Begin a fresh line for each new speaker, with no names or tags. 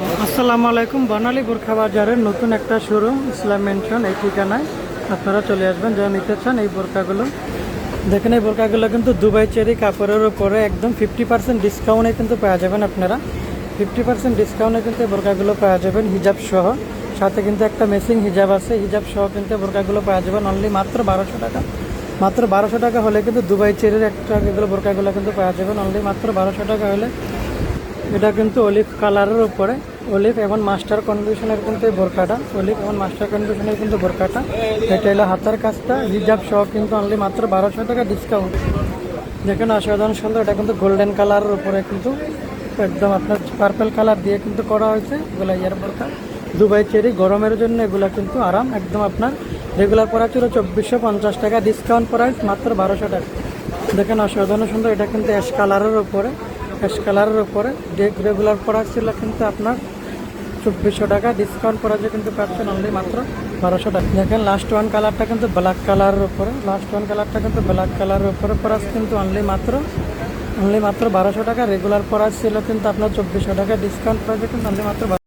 আসসালামু আলাইকুম। বনালী বোরখা বাজারের নতুন একটা শোরুম ইসলাম মেনশন, এই ঠিকানায় আপনারা চলে আসবেন যারা নিতে চান এই বোরখাগুলো। দেখেন এই বোরখাগুলো কিন্তু দুবাই চেরি কাপড়ের উপরে একদম 50% ডিসকাউন্টে কিন্তু পাওয়া যাবেন। আপনারা 50% ডিসকাউন্টে কিন্তু এই বোরখাগুলো পাওয়া যাবেন হিজাব সহ। সাথে কিন্তু একটা মেসিং হিজাব আছে, হিজাব সহ কিন্তু বোরখাগুলো পাওয়া যাবেন অনলি মাত্র 1200 টাকা। মাত্র 1200 টাকা হলে কিন্তু দুবাই চেরির একটা এগুলো বোরখাগুলো কিন্তু পাওয়া যাবেন অনলি মাত্র 1200 টাকা হলে। এটা কিন্তু অলিভ কালারের উপরে, অলিভ এবং মাস্টার কন্ডিশনের কিন্তু এই বোরকাটা, অলিভ এবং মাস্টার কন্ডিশনের কিন্তু বোরকাটা। এটা হলো হাতার কাজটা হিজাব সহ কিন্তু অনলি মাত্র 1200 টাকা ডিসকাউন্ট। দেখেন অসাধারণ সুন্দর, এটা কিন্তু গোল্ডেন কালারের উপরে কিন্তু একদম আপনার পার্পল কালার দিয়ে কিন্তু করা হয়েছে এগুলো ইয়ার বোরকা। দুবাই চেরি গরমের জন্য এগুলো কিন্তু আরাম একদম। আপনার রেগুলার প্রাইস ছিল 2450 টাকা, ডিসকাউন্ট প্রাইস মাত্র 1200 টাকা। দেখেন অসাধারণ সুন্দর, এটা কিন্তু অ্যাশ কালারের উপরে, অ্যাশ কালারের উপরে রেগুলার প্রাইস ছিল কিন্তু আপনার 2400 টাকা, ডিসকাউন্ট প্রাইসে কিন্তু পাচ্ছেন অনলি মাত্র 1200 টাকা। দেখেন লাস্ট ওয়ান কালারটা কিন্তু ব্ল্যাক কালারের উপরে, লাস্ট ওয়ান কালারটা কিন্তু ব্ল্যাক কালারের উপরে প্রাইস কিন্তু অনলি মাত্র 1200 টাকা। রেগুলার প্রাইস ছিল কিন্তু আপনার 2400 টাকা, ডিসকাউন্ট প্রাইসে কিন্তু অনলি মাত্র